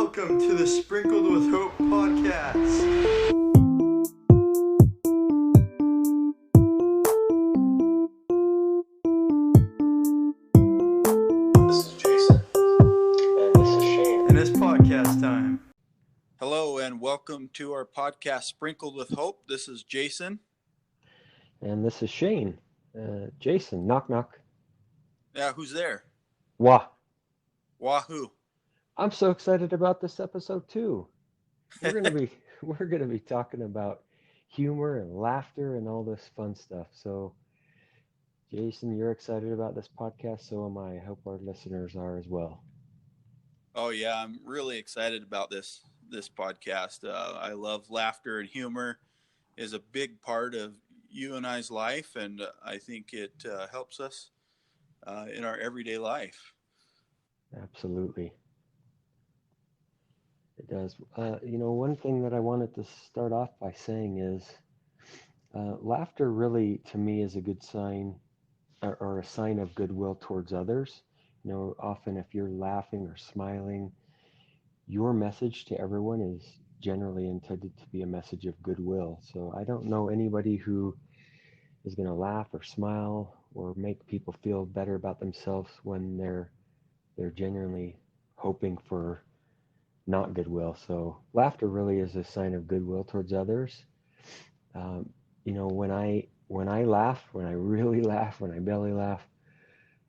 Welcome to the Sprinkled with Hope podcast. This is Jason. And this is Shane. And it's podcast time. Hello and welcome to our podcast Sprinkled with Hope. This is Jason. And this is Shane. Jason, knock knock. Yeah, who's there? Wah. Wahoo. I'm so excited about this episode too. We're gonna be talking about humor and laughter and all this fun stuff. So Jason, you're excited about this podcast, so am I. I hope our listeners are as well. Oh yeah, I'm really excited about this podcast. I love laughter and humor is a big part of you and I's life, and I think it helps us in our everyday life. Absolutely. It does. One thing that I wanted to start off by saying is laughter really, to me, is a good sign or a sign of goodwill towards others. Often if you're laughing or smiling, your message to everyone is generally intended to be a message of goodwill. So I don't know anybody who is going to laugh or smile or make people feel better about themselves when they're genuinely hoping for not goodwill. So laughter really is a sign of goodwill towards others. When I laugh, when I really laugh, when I belly laugh,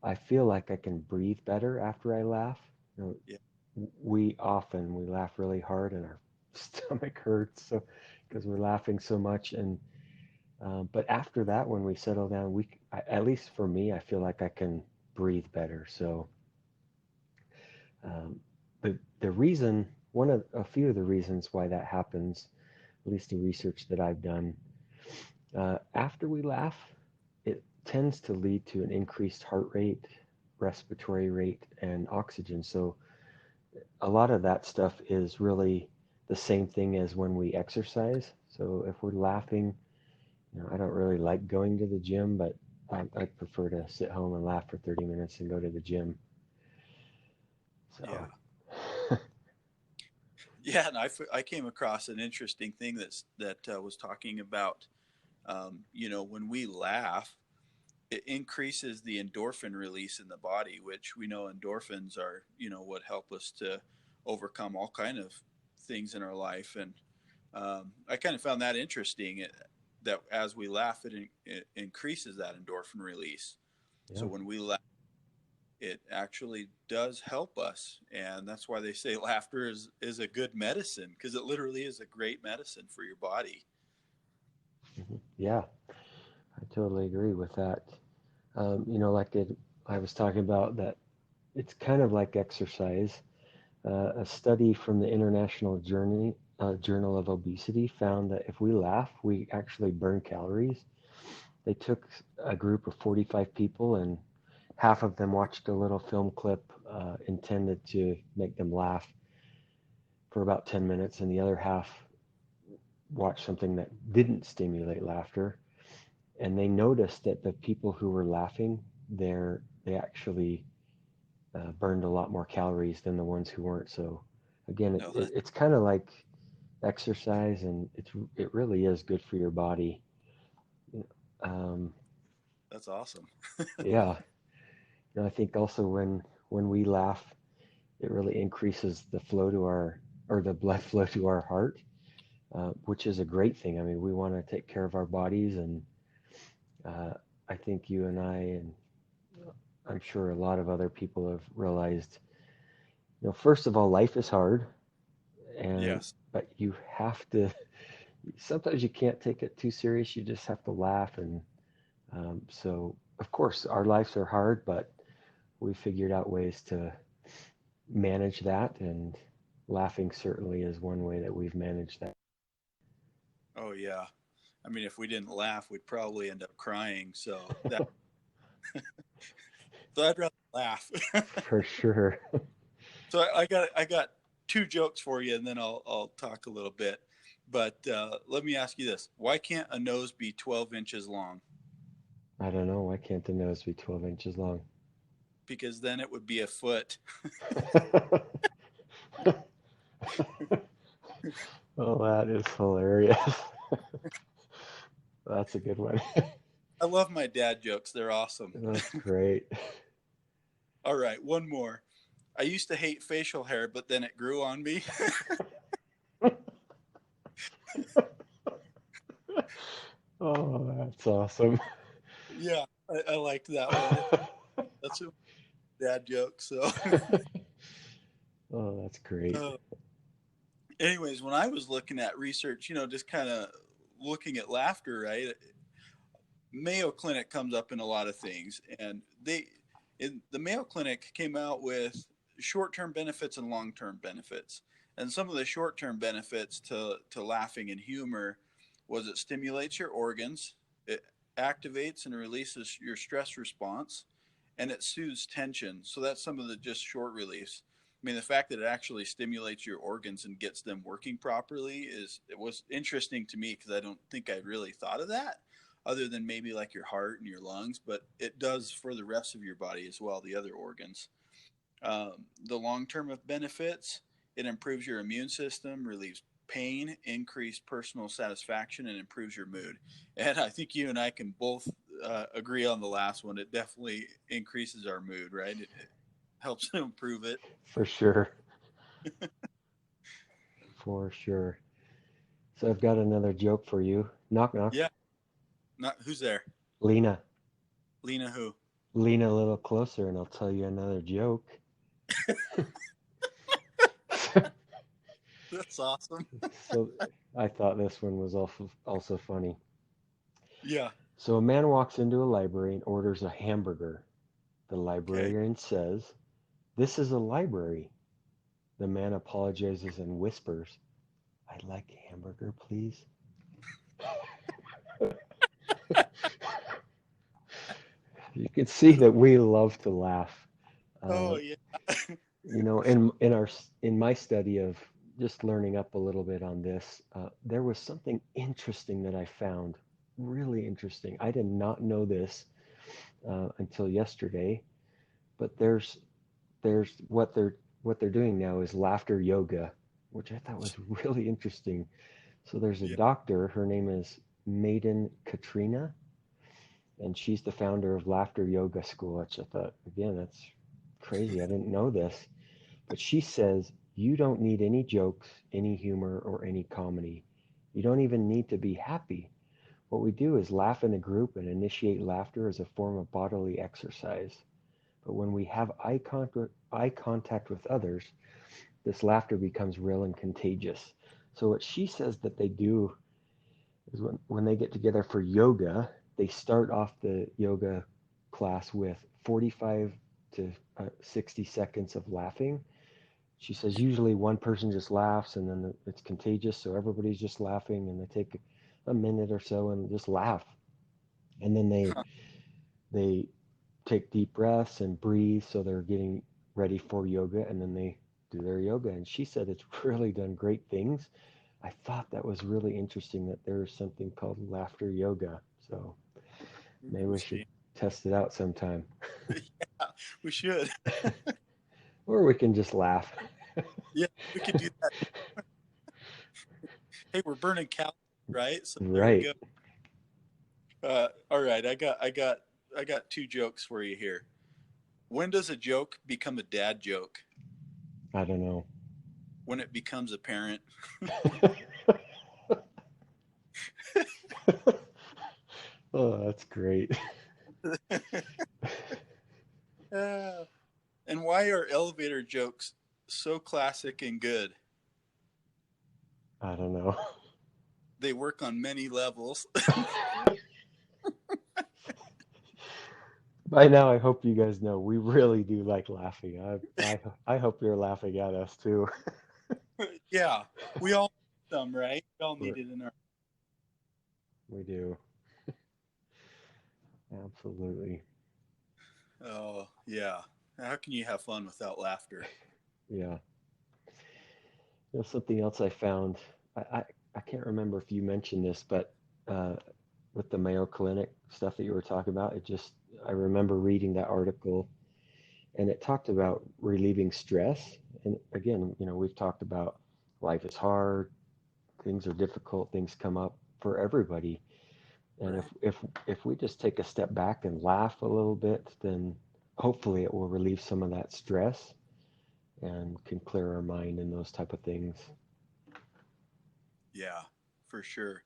I feel like I can breathe better after I laugh. Yeah. We laugh really hard and our stomach hurts so because we're laughing so much. And but after that, when we settle down, at least for me, I feel like I can breathe better. So the reason, a few of the reasons why that happens, at least the research that I've done, after we laugh, it tends to lead to an increased heart rate, respiratory rate, and oxygen. So a lot of that stuff is really the same thing as when we exercise. So if we're laughing, I don't really like going to the gym, but I prefer to sit home and laugh for 30 minutes and go to the gym. So. Yeah. Yeah, and I came across an interesting thing that was talking about, when we laugh, it increases the endorphin release in the body, which we know endorphins are, what help us to overcome all kind of things in our life. And I kind of found that interesting that as we laugh, it increases that endorphin release. Yeah. So when we laugh, it actually does help us. And that's why they say laughter is a good medicine, because it literally is a great medicine for your body. Yeah, I totally agree with that. I was talking about that it's kind of like exercise. A study from the International Journal of Obesity found that if we laugh, we actually burn calories. They took a group of 45 people and half of them watched a little film clip intended to make them laugh for about 10 minutes, and the other half watched something that didn't stimulate laughter. And they noticed that the people who were laughing, they actually burned a lot more calories than the ones who weren't. So again, it's kind of like exercise, and it really is good for your body. That's awesome. Yeah. I think also when we laugh, it really increases the blood flow to our heart, which is a great thing. I mean, we want to take care of our bodies, and I think you and I, and I'm sure a lot of other people have realized, first of all, life is hard, Yes. but you have to. Sometimes you can't take it too serious. You just have to laugh, and so of course our lives are hard, but we figured out ways to manage that, and laughing certainly is one way that we've managed that. Oh yeah. I mean, if we didn't laugh, we'd probably end up crying. So that, so I'd rather laugh. For sure. So I got two jokes for you, and then I'll talk a little bit. But let me ask you this: why can't a nose be 12 inches long? I don't know. Why can't the nose be 12 inches long? Because then it would be a foot. Oh, that is hilarious. That's a good one. I love my dad jokes. They're awesome. That's great. All right, one more. I used to hate facial hair, but then it grew on me. Oh, that's awesome. Yeah, I liked that one. That's a dad joke. So, Oh, that's great. uh, anyways, when I was looking at research, just kind of looking at laughter, right? Mayo Clinic comes up in a lot of things, and the Mayo Clinic came out with short-term benefits and long-term benefits. And some of the short-term benefits to laughing and humor was it stimulates your organs, it activates and releases your stress response, and it soothes tension. So that's some of the just short reliefs. I mean, the fact that it actually stimulates your organs and gets them working properly it was interesting to me because I don't think I really thought of that, other than maybe like your heart and your lungs, but it does for the rest of your body as well, the other organs. The long term of benefits, it improves your immune system, relieves pain, increased personal satisfaction, and improves your mood. And I think you and I can both agree on the last one. It definitely increases our mood, right? It helps to improve it. For sure. For sure. So I've got another joke for you. Knock knock. Yeah. Not who's there? Lena. Lena who? Lean a little closer and I'll tell you another joke. That's awesome. So I thought this one was also funny. Yeah. So a man walks into a library and orders a hamburger. The Okay. librarian says, "This is a library." The man apologizes and whispers, "I'd like a hamburger, please." You can see that we love to laugh. Uh, Oh yeah. in my study of just learning up a little bit on this, there was something interesting that I found. Really interesting. I did not know this until yesterday, but there's what they're doing now is laughter yoga, which I thought was really interesting. So there's a Yeah. doctor. Her name is Maiden Katrina, and she's the founder of Laughter Yoga School, which I thought, again, that's crazy. I didn't know this. But she says you don't need any jokes, any humor, or any comedy. You don't even need to be happy. What we do is laugh in a group and initiate laughter as a form of bodily exercise. But when we have eye contact with others, this laughter becomes real and contagious. So what she says that they do is when they get together for yoga, they start off the yoga class with 45 to 60 seconds of laughing. She says usually one person just laughs and then it's contagious, so everybody's just laughing and they take a minute or so and just laugh. And then Huh. they take deep breaths and breathe so they're getting ready for yoga and then they do their yoga. And she said it's really done great things. I thought that was really interesting that there's something called laughter yoga. So maybe we should Interesting. test it out sometime. Yeah, we should. Or we can just laugh. Yeah, we could do that. Hey, we're burning calories, right? So there we Right. go. All right, I got two jokes for you here. When does a joke become a dad joke? I don't know. When it becomes apparent. Oh, that's great. Uh, and why are elevator jokes so classic and good? I don't know. They work on many levels. By now, I hope you guys know we really do like laughing. I hope you're laughing at us too. Yeah, we all need some, right? We all We're, need it in our. we do. Absolutely. Oh, yeah. How can you have fun without laughter? Yeah. Something else I found. I, I I can't remember if you mentioned this, but uh, with the Mayo Clinic stuff that you were talking about, I remember reading that article and it talked about relieving stress. And again, we've talked about life is hard, things are difficult, things come up for everybody. And Right. if we just take a step back and laugh a little bit, then hopefully it will relieve some of that stress and can clear our mind and those type of things. Yeah, for sure.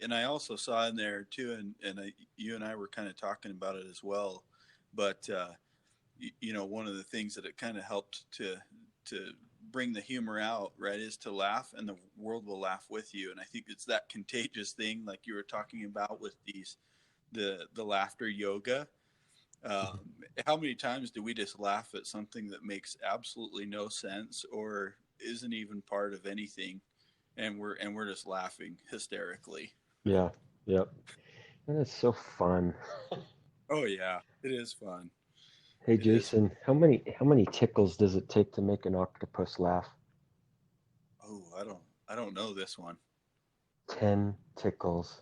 And I also saw in there too, and you and I were kind of talking about it as well. But one of the things that it kind of helped to bring the humor out, right, is to laugh, and the world will laugh with you. And I think it's that contagious thing, like you were talking about with the laughter yoga. How many times do we just laugh at something that makes absolutely no sense or isn't even part of anything, and we're just laughing hysterically? Yeah, yep. And it's so fun. Oh yeah, it is fun. Hey It is. Jason, how many tickles does it take to make an octopus laugh? Oh, I don't know this one. 10 tickles.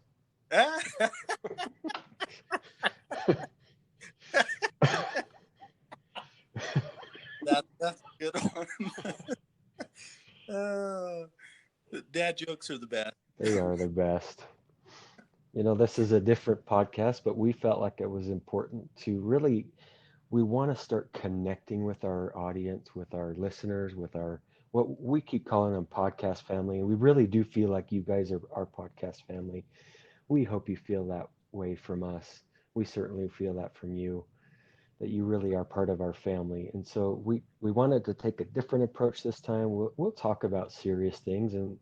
That's a good one. uh, dad jokes are the best. They are the best. This is a different podcast, but we felt like it was important to really, we want to start connecting with our audience, with our listeners, with our, what we keep calling them podcast family. And we really do feel like you guys are our podcast family. We hope you feel that way from us. We certainly feel that from you, that you really are part of our family. And so we wanted to take a different approach this time. We'll talk about serious things, and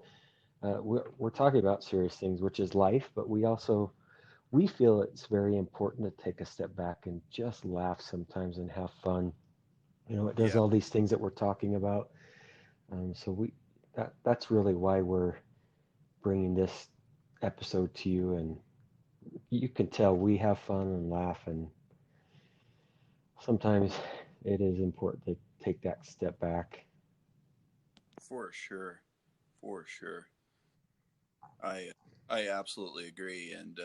we're talking about serious things, which is life, but we feel it's very important to take a step back and just laugh sometimes and have fun. It does Yeah, all these things that we're talking about. So that's really why we're bringing this episode to you, and you can tell we have fun and laugh, and sometimes it is important to take that step back. for sure, for sure. I I absolutely agree, and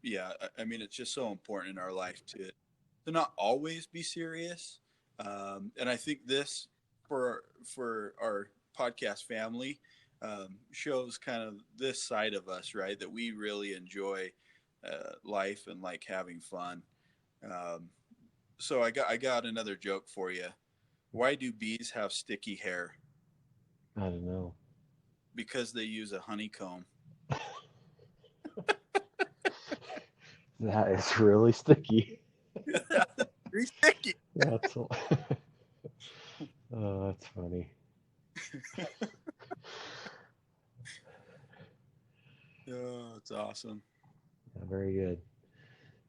yeah, I mean it's just so important in our life to not always be serious. And I think this for our podcast family shows kind of this side of us, right? That we really enjoy life and like having fun. Um, so I got another joke for you. Why do bees have sticky hair? I don't know. Because they use a honeycomb. That is really sticky. Very sticky. That's oh, that's funny. Oh, it's awesome. Yeah, very good.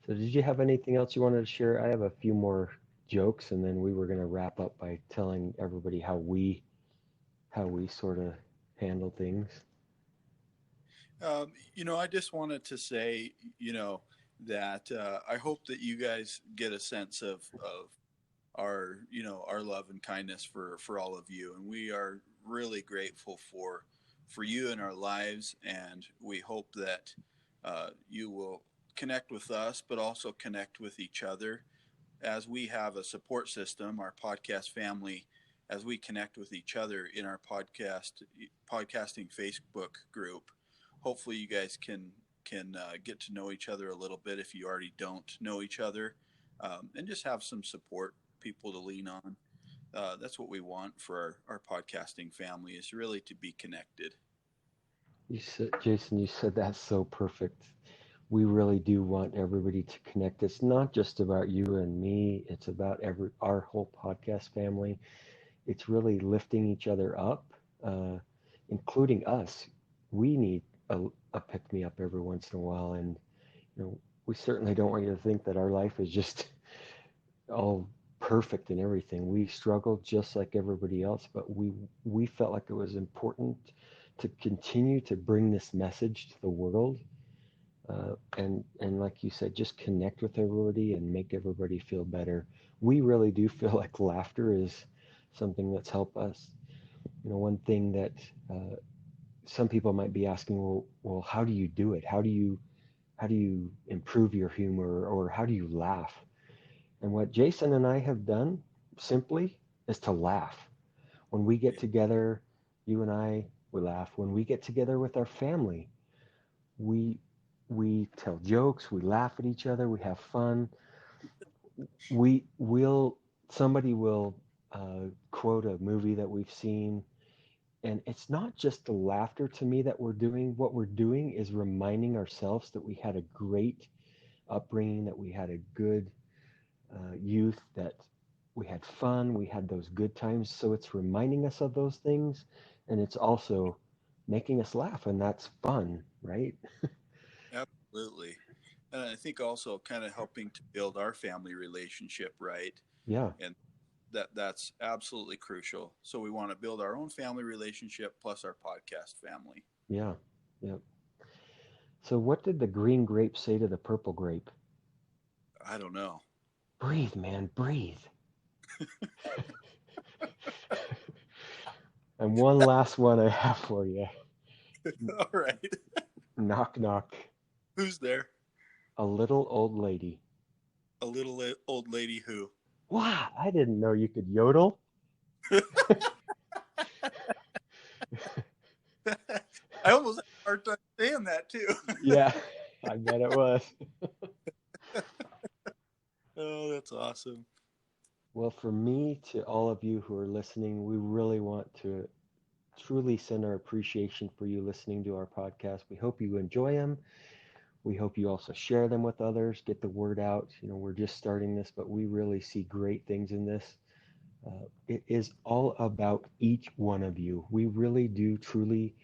So did you have anything else you wanted to share? I have a few more jokes, and then we were going to wrap up by telling everybody how we sort of handle things. I just wanted to say, that I hope that you guys get a sense of our, our love and kindness for all of you, and we are really grateful for you in our lives, and we hope that you will connect with us, but also connect with each other as we have a support system, our podcast family, as we connect with each other in our podcasting Facebook group. Hopefully, you guys can get to know each other a little bit if you already don't know each other, and just have some support people to lean on. That's what we want for our podcasting family, is really to be connected. Jason, you said that so perfect. We really do want everybody to connect. It's not just about you and me. It's about our whole podcast family. It's really lifting each other up, uh, including us. We need a pick me up every once in a while, and we certainly don't want you to think that our life is just all perfect and everything. We struggle just like everybody else, but we felt like it was important to continue to bring this message to the world, and like you said, just connect with everybody and make everybody feel better. We really do feel like laughter is something that's helped us. One thing that some people might be asking, well, how do you do it? How do you improve your humor, or how do you laugh? And what Jason and I have done simply is to laugh. When we get Yeah, together, you and I, we laugh. When we get together with our family, we we tell jokes, we laugh at each other, we have fun. We will Somebody will quote a movie that we've seen, and it's not just the laughter to me that we're doing. What we're doing is reminding ourselves that we had a great upbringing, that we had a good youth, that we had fun, we had those good times. So it's reminding us of those things, and it's also making us laugh, and that's fun, right? Absolutely. And I think also kind of helping to build our family relationship, right? Yeah, And that's absolutely crucial. So we want to build our own family relationship plus our podcast family. yeah, yeah. So what did the green grape say to the purple grape? I don't know. Breathe, man, breathe. And one last one I have for you. All right. Knock, knock. Who's there? A little old lady. A little old lady who? Wow, I didn't know you could yodel. I almost had a hard time saying that too. Yeah, I bet it was. Oh, that's awesome. Well, for me, to all of you who are listening, we really want to truly send our appreciation for you listening to our podcast. We hope you enjoy them. We hope you also share them with others, get the word out. We're just starting this, but we really see great things in this. It is all about each one of you. We really do truly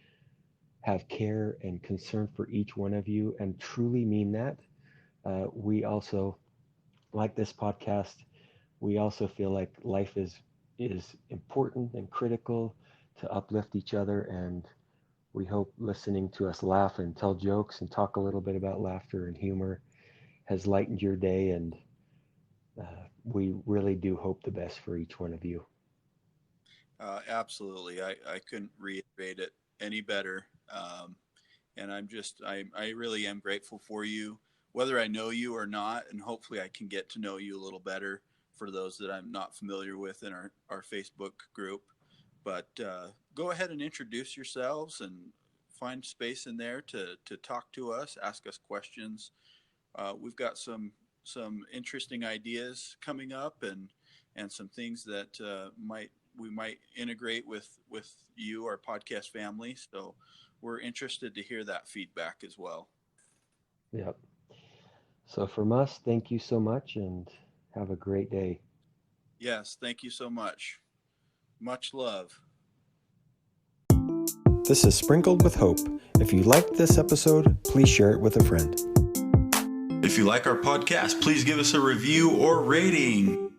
have care and concern for each one of you and truly mean that. We also, like this podcast, we also feel like life is important and critical to uplift each other, and we hope listening to us laugh and tell jokes and talk a little bit about laughter and humor has lightened your day, and we really do hope the best for each one of you. Absolutely. I couldn't reiterate it any better. And I really am grateful for you, whether I know you or not. And hopefully I can get to know you a little better for those that I'm not familiar with in our Facebook group. But go ahead and introduce yourselves and find space in there to talk to us, ask us questions. We've got some interesting ideas coming up, and some things that we might integrate with you, our podcast family. So we're interested to hear that feedback as well. Yep. So from us, thank you so much and have a great day. Yes, thank you so much. Much love. This is Sprinkled with Hope. If you liked this episode, please share it with a friend. If you like our podcast, please give us a review or rating.